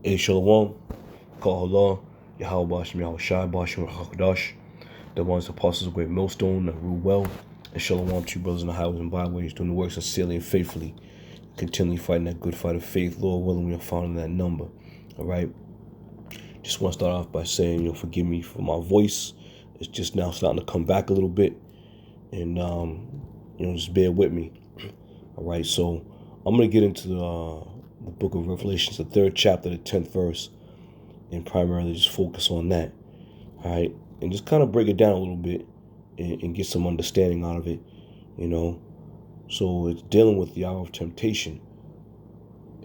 Hey, Shalom, Kahala, Yahweh Bashim Yahushai, Bashim Hakadosh, the ones apostles of Great Millstone, that rule well, and Shalom to you brothers in the highways and byways, doing the work sincerely and faithfully, continually fighting that good fight of faith. Lord willing, we are found in that number. All right. Just want to start off by saying, forgive me for my voice. It's just now starting to come back a little bit, and just bear with me. All right. So I'm gonna get into the book of Revelations, the 3rd chapter, the 10th verse, and primarily just focus on that. All right, and just kind of break it down a little bit and get some understanding out of it. So it's dealing with the hour of temptation,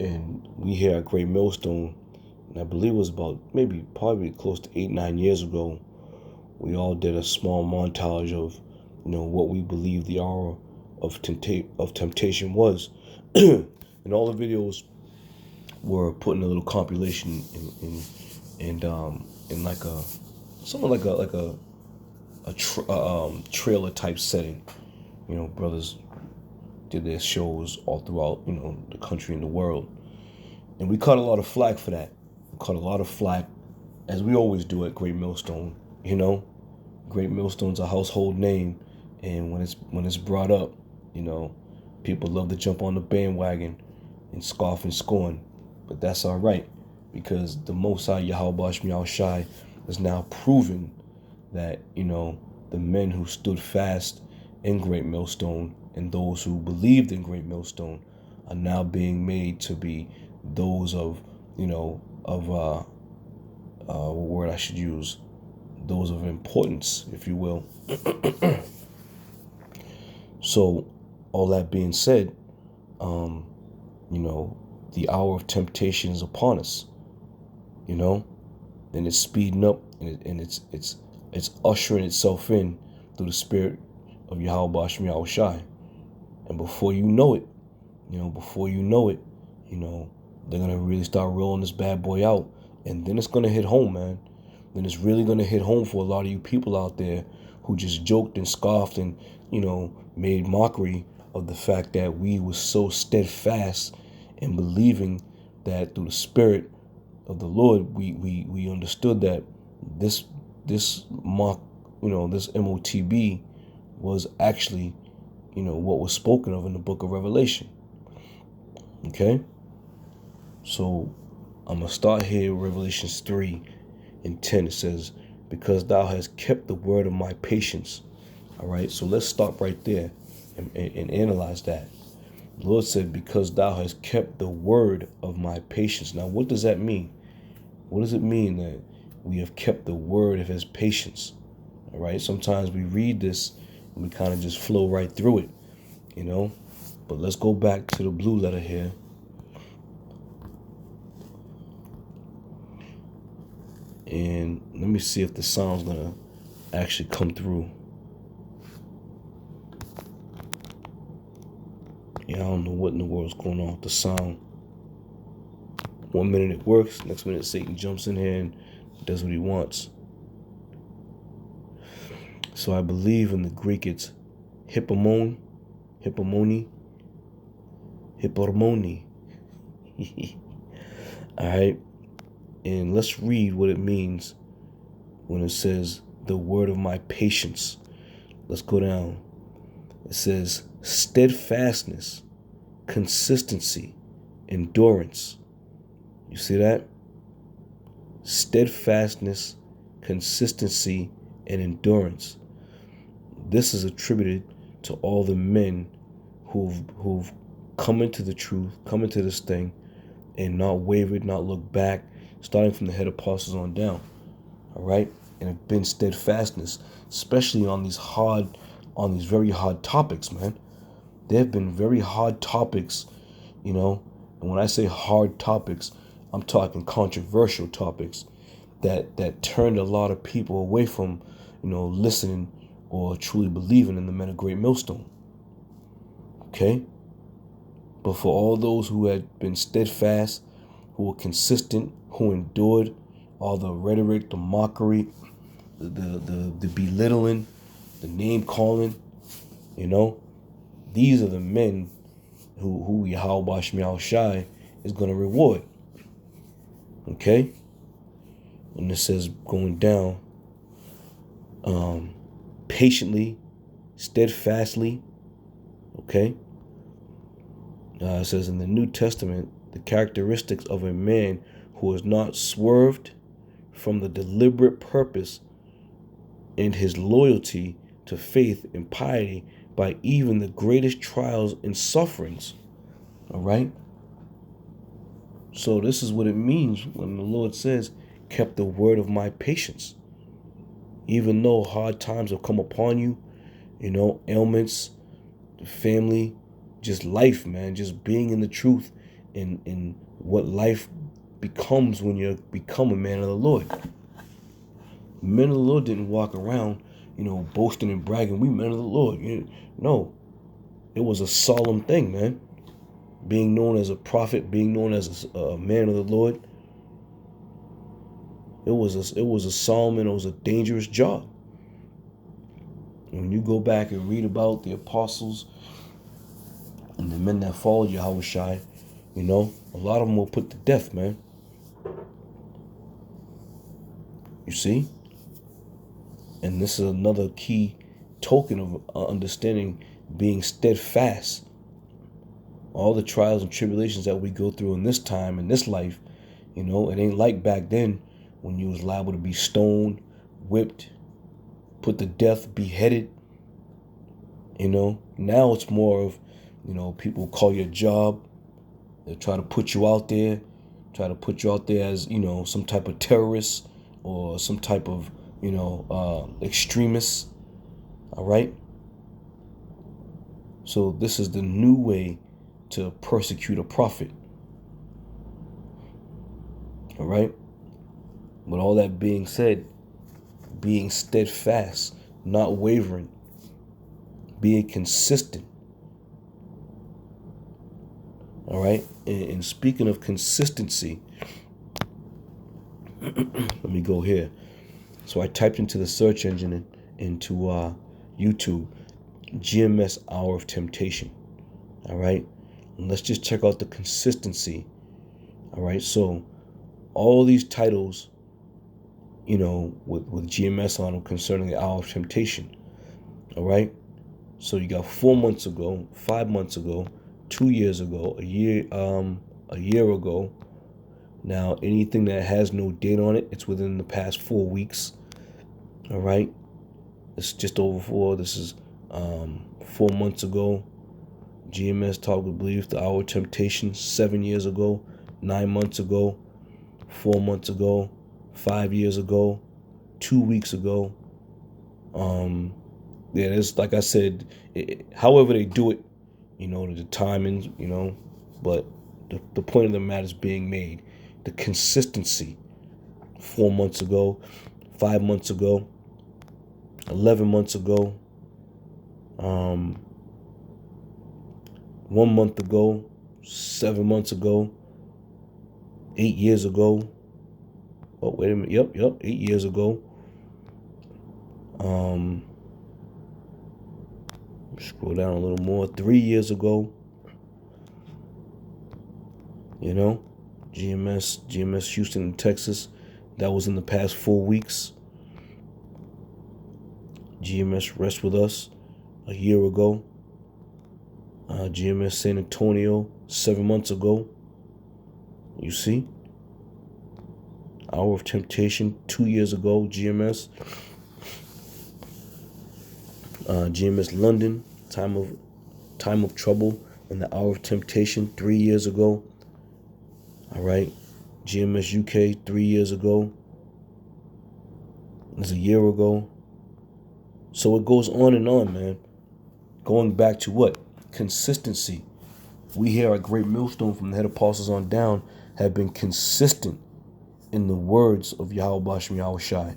and we here at Great Millstone, and I believe it was probably close to 8-9 years ago, we all did a small montage of what we believe the hour of temptation was. And all the videos were put in a little compilation in like a something like a trailer type setting. Brothers did their shows all throughout the country and the world, and we caught a lot of flack for that. We caught a lot of flack, as we always do at Great Millstone. Great Millstone's a household name, and when it's brought up, people love to jump on the bandwagon and scoff and scorn. But that's all right, because the Most High Yahweh Bashim Yahushai is now proven that the men who stood fast in Great Millstone and those who believed in Great Millstone are now being made to be those of what word I should use, those of importance, if you will. So all that being said, the hour of temptation is upon us, and it's speeding up, and it's ushering itself in through the spirit of Yahweh Bashim Yahushai. And before you know it, they're gonna really start rolling this bad boy out, and then it's gonna hit home, man. Then it's really gonna hit home for a lot of you people out there who just joked and scoffed and made mockery of the fact that we were so steadfast in believing that through the spirit of the Lord, we understood that this MOTB was actually, what was spoken of in the book of Revelation. Okay? So I'm going to start here, Revelations 3:10. It says, because thou hast kept the word of my patience. All right? So let's stop right there and analyze that. The Lord said, because thou hast kept the word of my patience. Now, what does that mean? What does it mean that we have kept the word of his patience? All right. Sometimes we read this and we kind of just flow right through it, But let's go back to the blue letter here. And let me see if the sound's going to actually come through. Yeah, I don't know what in the world's going on with the sound. 1 minute it works, next minute Satan jumps in here and does what he wants. So I believe in the Greek it's hippomoni. All right, and let's read what it means when it says the word of my patience. Let's go down. It says steadfastness, consistency, endurance. You see that? Steadfastness, consistency, and endurance. This is attributed to all the men who've come into the truth, come into this thing, and not wavered, not looked back, starting from the head apostles on down. All right? And have been steadfastness, especially on these very hard topics, man. There have been very hard topics, and when I say hard topics, I'm talking controversial topics that turned a lot of people away from, listening or truly believing in the men of Great Millstone. Okay? But for all those who had been steadfast, who were consistent, who endured all the rhetoric, the mockery, the belittling, the name calling, these are the men who Yahweh Bashim Yahushai is going to reward. Okay? And it says going down, patiently, steadfastly. Okay? It says in the New Testament, the characteristics of a man who is not swerved from the deliberate purpose and his loyalty to faith and piety by even the greatest trials and sufferings. All right? So this is what it means when the Lord says, kept the word of my patience. Even though hard times have come upon you, ailments, family, just life, man, just being in the truth and what life becomes when you become a man of the Lord. Men of the Lord didn't walk around, boasting and bragging, we men of the Lord. No, it was a solemn thing, man. Being known as a prophet, being known as a man of the Lord, it was a solemn and it was a dangerous job. When you go back and read about the apostles and the men that followed Yahushua, a lot of them were put to death, man. You see? And this is another key token of understanding being steadfast. All the trials and tribulations that we go through in this time, in this life, it ain't like back then when you was liable to be stoned, whipped, put to death, beheaded. Now it's more of, people call your job. They try to put you out there, as, some type of terrorist or some type of, extremist. All right. So this is the new way to persecute a prophet. All right. But all that being said, being steadfast, not wavering, being consistent. All right. And speaking of consistency, let me go here. So I typed into the search engine into YouTube, GMS Hour of Temptation. All right. And let's just check out the consistency. All right. So all these titles, with GMS on them concerning the Hour of Temptation. All right. So you got 4 months ago, 5 months ago, 2 years ago, a year ago. Now, anything that has no date on it, it's within the past 4 weeks. All right. It's just over 4. This is 4 months ago. GMS Talk with Belief, the Hour of Temptation, 7 years ago, 9 months ago, 4 months ago, 5 years ago, 2 weeks ago. Yeah, it's like I said, however they do it, the timings, but the point of the matter is being made. The consistency. 4 months ago, 5 months ago, 11 months ago, 1 month ago, 7 months ago, 8 years ago. Oh, wait a minute. Yep, 8 years ago. Scroll down a little more. 3 years ago. GMS Houston and Texas. That was in the past 4 weeks. GMS Rest With Us a year ago. GMS San Antonio 7 months ago. You see? Hour of Temptation 2 years ago. GMS. GMS London, Time of Trouble and the Hour of Temptation 3 years ago. All right. GMS UK 3 years ago. It was a year ago. So it goes on and on, man. Going back to what? Consistency. We here at Great Millstone from the head apostles on down have been consistent in the words of Yahweh Bashem Yahushai.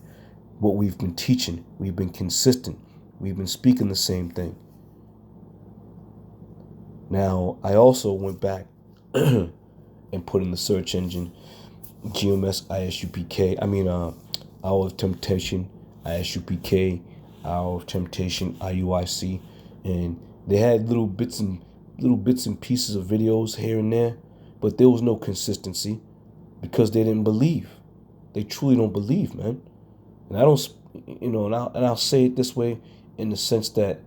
What we've been teaching, we've been consistent. We've been speaking the same thing. Now, I also went back and put in the search engine GMS ISUPK. Hour of Temptation ISUPK, Hour of Temptation IUIC, and they had little bits and pieces of videos here and there, but there was no consistency. because they didn't believe. They truly don't believe, man. And I don't, and I'll say it this way, in the sense that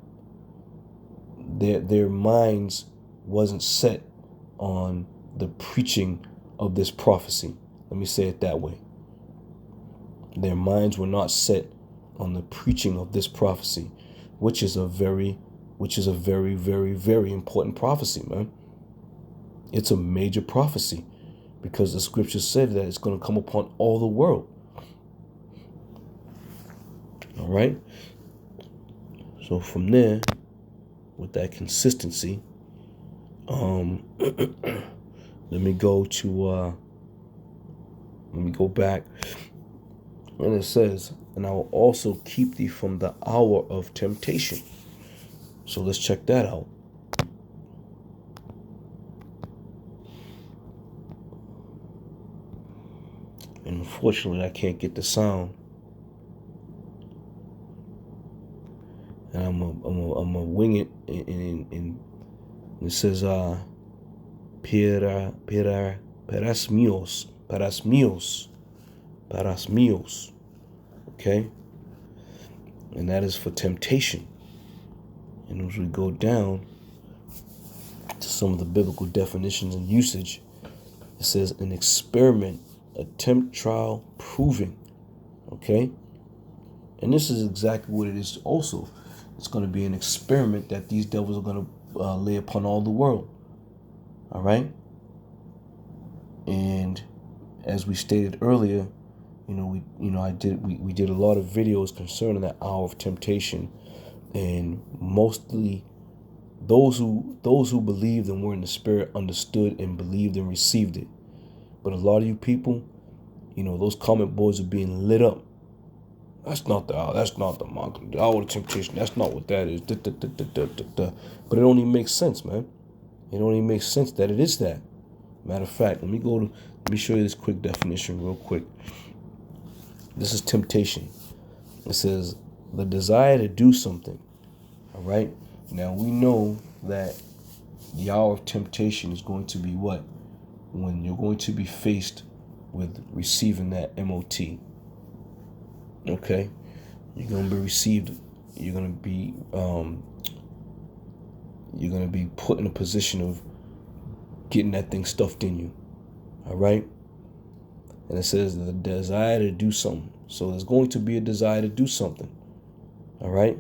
their minds wasn't set on the preaching of this prophecy. Let me say it that way. Their minds were not set on the preaching of this prophecy, which is a very, very, very important prophecy, man. It's a major prophecy because the scripture said that it's going to come upon all the world. All right. So from there, with that consistency, let me go back, and it says, and I will also keep thee from the hour of temptation. So let's check that out. And unfortunately, I can't get the sound. And I'm a wing it, and it says, parasmios, okay? And that is for temptation. And as we go down to some of the biblical definitions and usage, it says an experiment, attempt, trial, proving, okay? And this is exactly what it is also. It's going to be an experiment that these devils are going to lay upon all the world. All right? And as we stated earlier, we did a lot of videos concerning that hour of temptation, and mostly those who believed and were in the spirit understood and believed and received it. But a lot of you people, those comment boards are being lit up. That's not the hour of temptation. That's not what that is. But it only makes sense, man. It only makes sense that it is that. Matter of fact, let me show you this quick definition real quick. This is temptation. It says the desire to do something. All right. Now we know that the hour of temptation is going to be what? When you're going to be faced with receiving that M.O.T. Okay, you're gonna be received. You're gonna be put in a position of getting that thing stuffed in you. All right, and it says the desire to do something. So there's going to be a desire to do something. All right,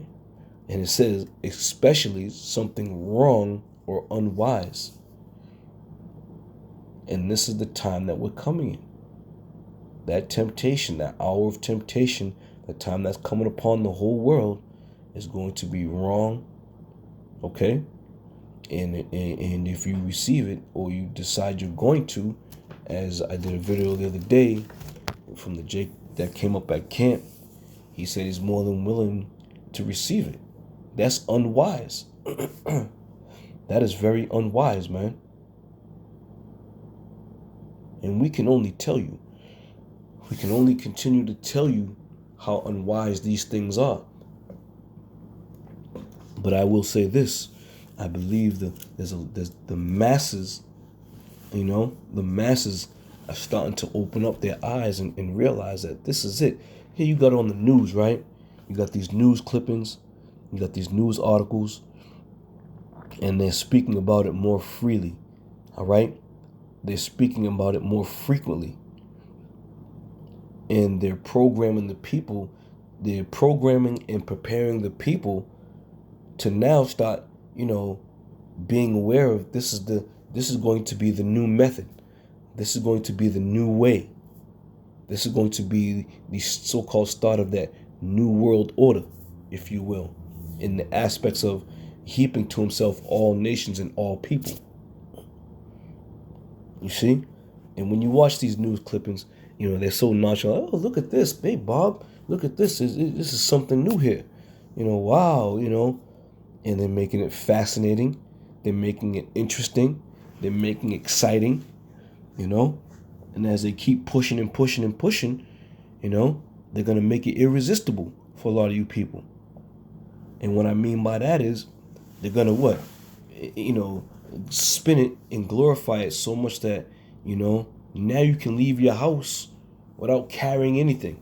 and it says especially something wrong or unwise. And this is the time that we're coming in. That temptation, that hour of temptation, the time that's coming upon the whole world is going to be wrong, okay? And if you receive it or you decide you're going to, as I did a video the other day from the Jake that came up at camp, he said he's more than willing to receive it. That's unwise. That is very unwise, man. And we can only tell you. We can only continue to tell you how unwise these things are. But I will say this. I believe that there's the masses, the masses are starting to open up their eyes and realize that this is it. Here you got it on the news, right? You got these news clippings. You got these news articles. And they're speaking about it more freely. All right? They're speaking about it more frequently. And they're programming the people. They're programming and preparing the people to now start, being aware of this is going to be the new method. This is going to be the new way. This is going to be the so-called start of that new world order, if you will, in the aspects of heaping to himself all nations and all people. You see? And when you watch these news clippings, they're so nonchalant. Oh, look at this. Hey, Bob, look at this. This is something new here. Wow, And they're making it fascinating. They're making it interesting. They're making it exciting, And as they keep pushing and pushing and pushing, they're going to make it irresistible for a lot of you people. And what I mean by that is they're going to what? Spin it and glorify it so much that, Now you can leave your house without carrying anything.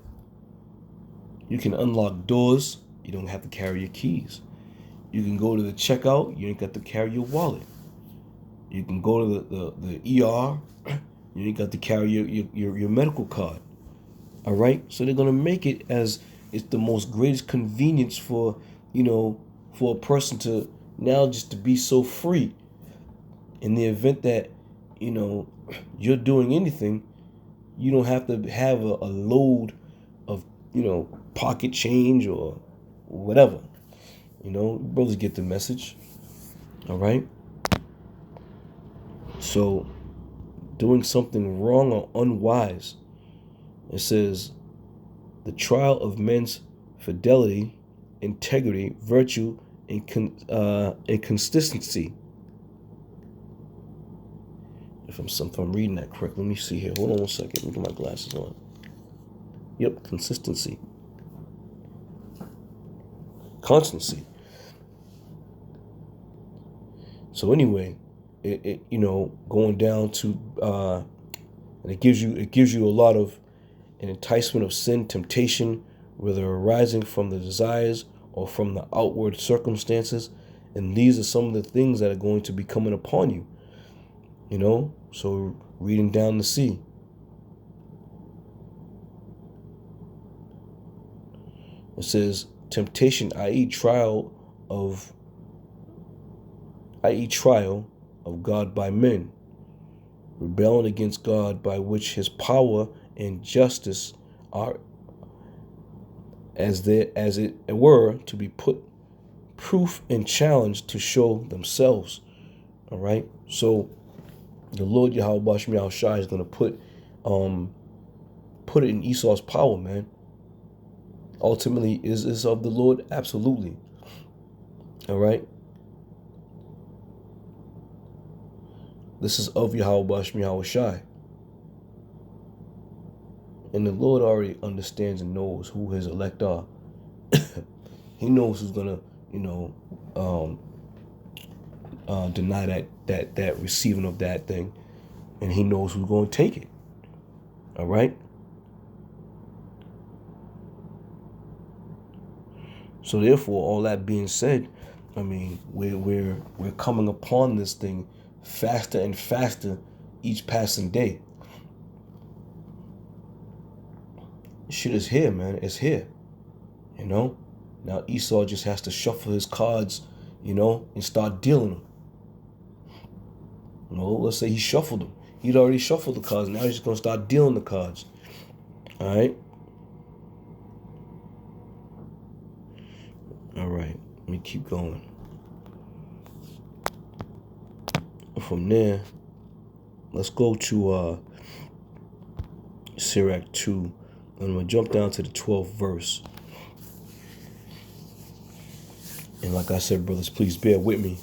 You can unlock doors. You don't have to carry your keys. You can go to the checkout. You ain't got to carry your wallet. You can go to the ER. You ain't got to carry your medical card. All right? So they're going to make it as it's the most greatest convenience for, for a person to now just to be so free. In the event that, you're doing anything, you don't have to have a load of, pocket change or whatever. Brothers get the message. All right? So doing something wrong or unwise, it says the trial of men's fidelity, integrity, virtue, and consistency. If I'm reading that correct, let me see here. Hold on 1 second. Let me get my glasses on. Yep, consistency. Constancy. So anyway, it going down to and it gives you a lot of an enticement of sin, temptation, whether arising from the desires or from the outward circumstances. And these are some of the things that are going to be coming upon you. So reading down the sea. It says temptation, i.e. trial of God by men, rebelling against God, by which his power and justice are as it were to be put proof and challenge to show themselves. All right. So the Lord Yahweh Bashim Yahushai is going to put it in Esau's power, man. Ultimately, is of the Lord, absolutely. All right. This is of Yahweh Bashim Yahushai. And the Lord already understands and knows who his elect are. He knows who's gonna, deny that receiving of that thing, and he knows who's going to take it. All right. So therefore, all that being said, I mean, we're coming upon this thing faster and faster each passing day. Shit is here, man. It's here. Now Esau just has to shuffle his cards, and start dealing them. Let's say he shuffled them. He'd already shuffled the cards. Now he's just going to start dealing the cards. All right? All right. Let me keep going. From there, let's go to Sirach 2. And I'm going to jump down to the 12th verse. And like I said, brothers, please bear with me.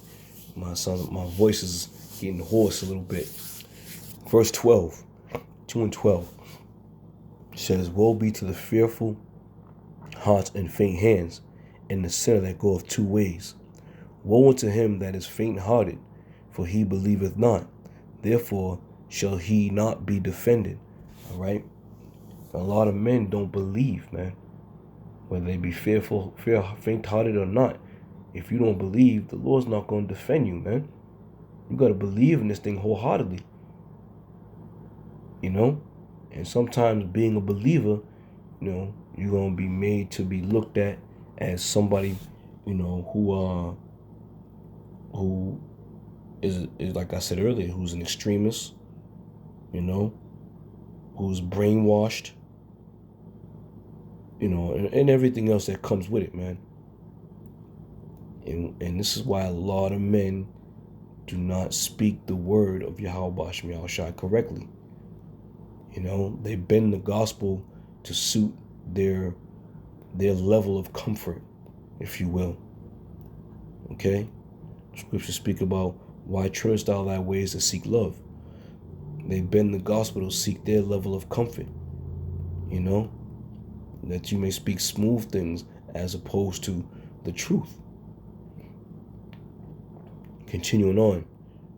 My voice is getting hoarse a little bit. Verse 12, 2 and 12 says, woe be to the fearful heart and faint hands, and the sinner that goeth 2 ways. Woe unto him that is faint-hearted, for he believeth not. Therefore shall he not be defended. All right? A lot of men don't believe, man. Whether they be faint-hearted or not. If you don't believe, the Lord's not going to defend you, man. You got to believe in this thing wholeheartedly. And sometimes being a believer, you're going to be made to be looked at as somebody, who is like I said earlier, who's an extremist, who's brainwashed, and everything else that comes with it, man. And this is why a lot of men do not speak the word of Yahweh Bashim Yahushai correctly. They bend the gospel to suit their level of comfort, if you will. Okay? Scriptures speak about why turnest thou thy ways to seek love. They bend the gospel to seek their level of comfort. That you may speak smooth things as opposed to the truth. Continuing on,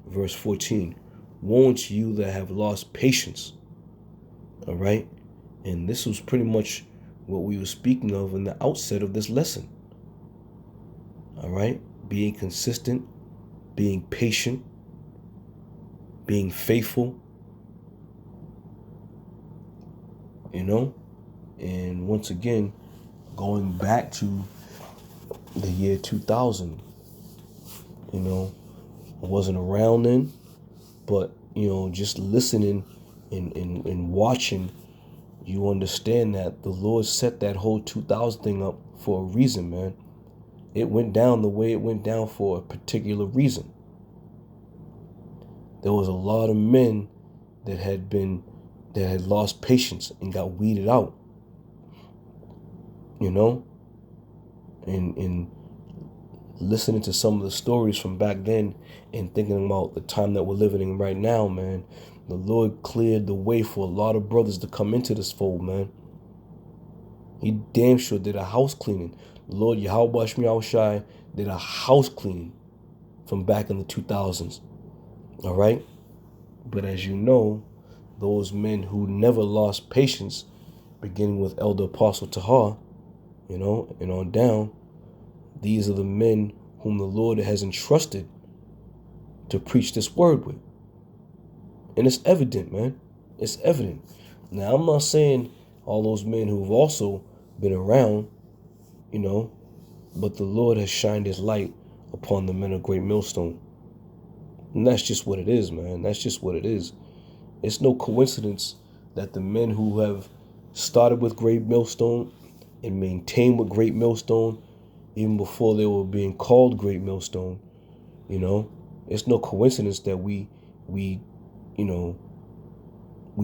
verse 14. Woe unto you that have lost patience, All right. And this was pretty much what we were speaking of in the outset of this lesson. All right. Being consistent, being patient, being faithful, and once again, going back to the year 2000, I wasn't around then, but, just listening and watching, you understand that the Lord set that whole 2000 thing up for a reason, man. It went down the way it went down for a particular reason. There was a lot of men that had lost patience and got weeded out, and listening to some of the stories from back then and thinking about the time that we're living in right now, man, the Lord cleared the way for a lot of brothers to come into this fold, man. He damn sure did a house cleaning. The Lord Yahweh Shai did a house cleaning from back in the 2000s. All right? But as you know, those men who never lost patience, beginning with Elder Apostle Tahar, and on down, these are the men whom the Lord has entrusted to preach this word with. And it's evident, man. It's evident. Now, I'm not saying all those men who've also been around, but the Lord has shined his light upon the men of Great Millstone. And that's just what it is, man. That's just what it is. It's no coincidence that the men who have started with Great Millstone and maintained with Great Millstone, even before they were being called Great Millstone, it's no coincidence that we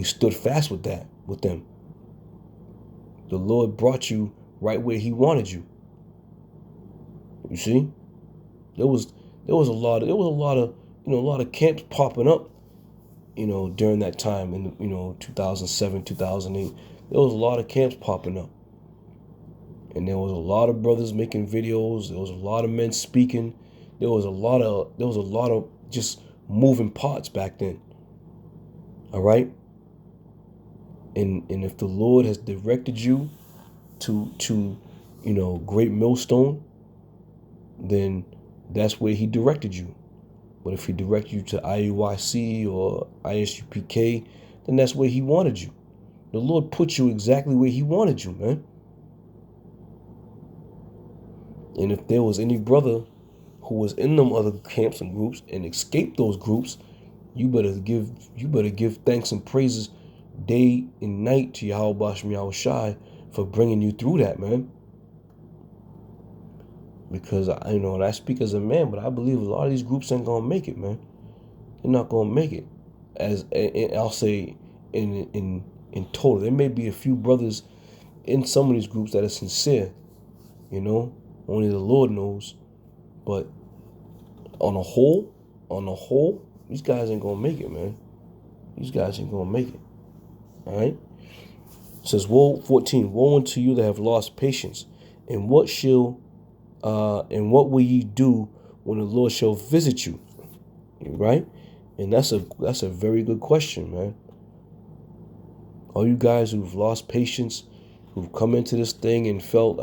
stood fast with them. The Lord brought you right where he wanted you. You see? There was a lot of camps popping up, during that time in 2007, 2008. There was a lot of camps popping up. And there was a lot of brothers making videos. There was a lot of men speaking. There was a lot of just moving parts back then. All right? And if the Lord has directed you to Great Millstone, then that's where he directed you. But if he directed you to IUIC or ISUPK, then that's where he wanted you. The Lord put you exactly where he wanted you, man. And if there was any brother who was in them other camps and groups and escaped those groups, you better give thanks and praises day and night to Yahweh Shai for bringing you through that, man. Because and I speak as a man, but I believe a lot of these groups ain't gonna make it, man. They're not gonna make it. And I'll say in total, there may be a few brothers in some of these groups that are sincere, only the Lord knows. But on a whole, these guys ain't gonna make it, man. These guys ain't gonna make it. All right. It says, woe 14. Woe unto you that have lost patience, and what will ye do when the Lord shall visit you? Right? And that's a very good question, man. All you guys who've lost patience, who've come into this thing and felt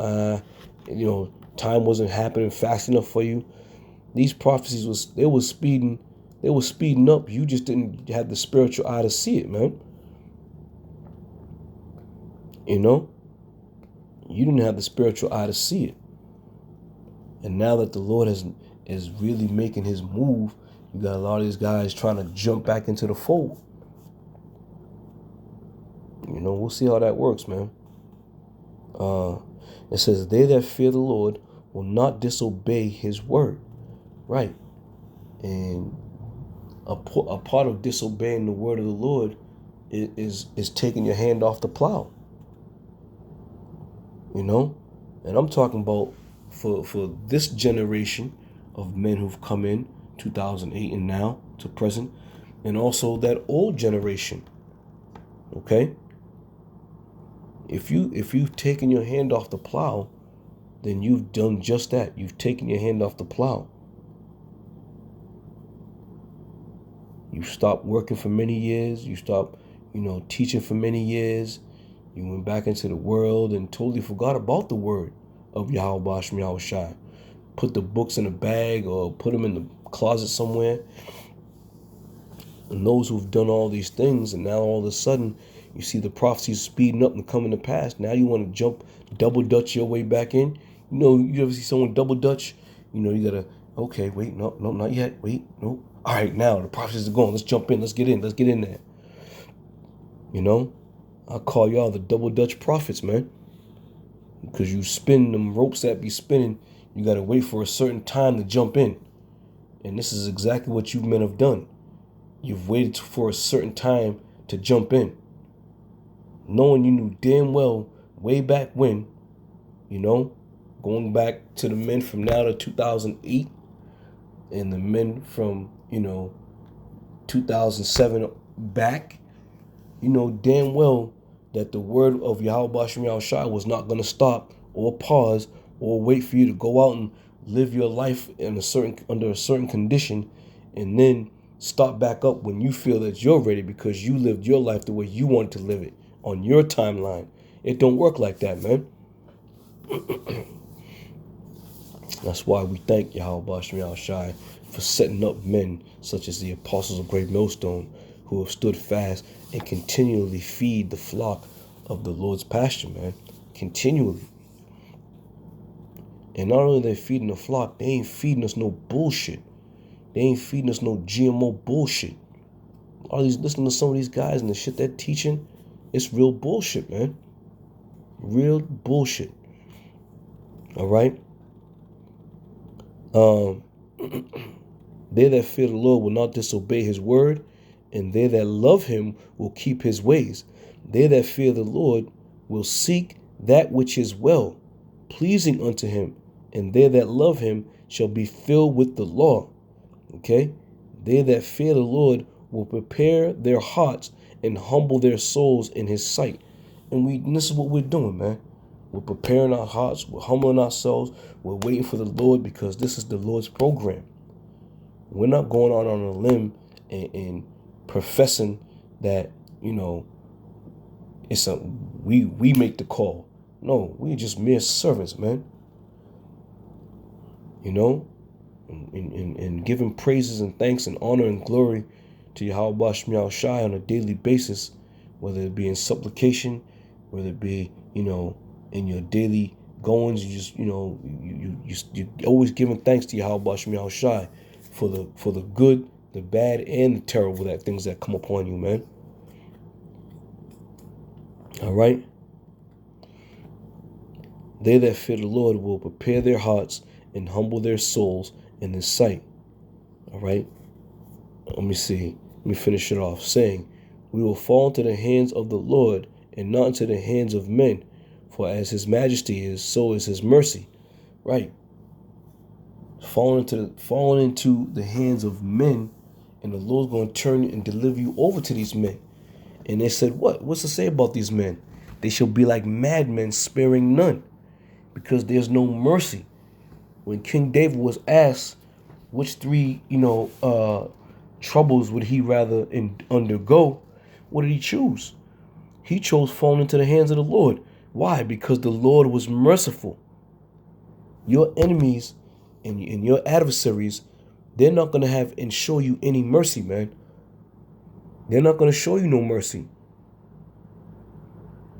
time wasn't happening fast enough for you, these prophecies was speeding up. You just didn't have the spiritual eye to see it, man. You didn't have the spiritual eye to see it. And now that the Lord is really making his move, you got a lot of these guys trying to jump back into the fold. We'll see how that works, man. It says, they that fear the Lord will not disobey his word. Right. And a part of disobeying the word of the Lord is taking your hand off the plow. And I'm talking about for this generation of men who've come in 2008 and now to present, and also that old generation. Okay? If you've taken your hand off the plow, then you've done just that. You've taken your hand off the plow. You stopped working for many years. You stopped, teaching for many years. You went back into the world and totally forgot about the word of Yahweh Bashem Yahushai. Put the books in a bag or put them in the closet somewhere. And those who've done all these things, and now all of a sudden you see the prophecies speeding up and coming to pass. Now you want to jump double dutch your way back in. You ever see someone double dutch? You gotta, okay, wait, no, not yet. Wait, no. All right, now the prophecies are going. Let's jump in. Let's get in there. I call y'all the double dutch prophets, man. Because you spin them ropes that be spinning, you gotta wait for a certain time to jump in. And this is exactly what you men have done. You've waited for a certain time to jump in, knowing you knew damn well way back when, going back to the men from now to 2008 and the men from, 2007 back, damn well that the word of Yahweh Bashem Yahushua was not going to stop or pause or wait for you to go out and live your life under a certain condition and then start back up when you feel that you're ready because you lived your life the way you want to live it on your timeline. It don't work like that, man. That's why we thank Yahweh Bashem Yahushua for setting up men such as the apostles of Great Millstone who have stood fast and continually feed the flock of the Lord's pasture, man. Continually. And not only are they feeding the flock, they ain't feeding us no bullshit. They ain't feeding us no GMO bullshit. Listening to some of these guys and the shit they're teaching, it's real bullshit, man. Real bullshit. All right? They that fear the Lord will not disobey his word, and they that love him will keep his ways. They that fear the Lord will seek that which is well, pleasing unto him, and they that love him shall be filled with the law. Okay? They that fear the Lord will prepare their hearts and humble their souls in his sight. And this is what we're doing, man. We're preparing our hearts. We're humbling ourselves. We're waiting for the Lord because this is the Lord's program. We're not going on a limb and professing that, we make the call. No, we're just mere servants, man. And giving praises and thanks and honor and glory to Yahweh Bashem Yahushai on a daily basis, whether it be in supplication, whether it be, in your daily goings, you're always giving thanks to Yahweh Bashem Yahushai for the good, the bad, and the terrible things that come upon you, man. All right? They that fear the Lord will prepare their hearts and humble their souls in his sight. All right? Let me finish it off saying, we will fall into the hands of the Lord and not into the hands of men, for as his majesty is, so is his mercy. Right? Falling into the hands of men, and the Lord's going to turn and deliver you over to these men. And they said, what? What's to say about these men? They shall be like madmen, sparing none, because there's no mercy. When King David was asked which three, troubles would he rather undergo, what did he choose? He chose falling into the hands of the Lord. Why? Because the Lord was merciful. Your enemies and your adversaries, they're not going to have and show you any mercy, man. They're not going to show you no mercy.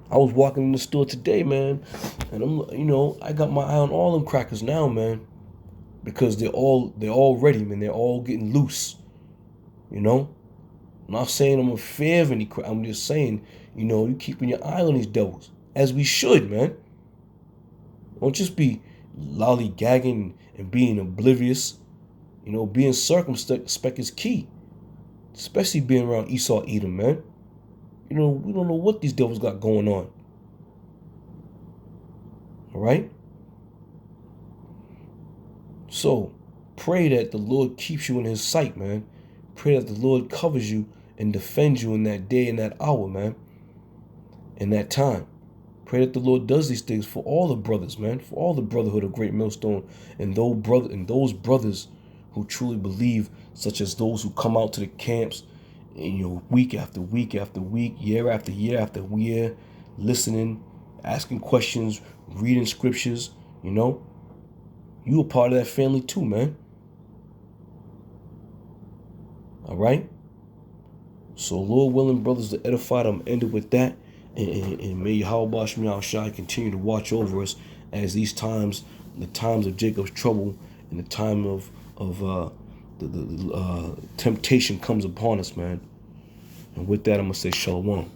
I was walking in the store today, man, and I got my eye on all them crackers now, man, because they're all ready, man. They're all getting loose, I'm not saying I'm in fear of any crap. I'm just saying, you keeping your eye on these devils, as we should, man. Don't just be lollygagging and being oblivious. Being circumspect is key, especially being around Esau Edom, man. We don't know what these devils got going on. All right? So, pray that the Lord keeps you in his sight, man. Pray that the Lord covers you and defends you in that day and that hour, man. In that time. Pray that the Lord does these things for all the brothers, man. For all the brotherhood of Great Millstone and those brothers who truly believe, such as those who come out to the camps week after week after week, year after year after year, listening, asking questions, reading scriptures, you a part of that family too, man. All right? So, Lord willing, brothers, to edify, I'm ended with that. And may Yahweh Shai Shai continue to watch over us as these times, the times of Jacob's trouble and the time of the temptation comes upon us, man. And with that, I'm going to say shalom.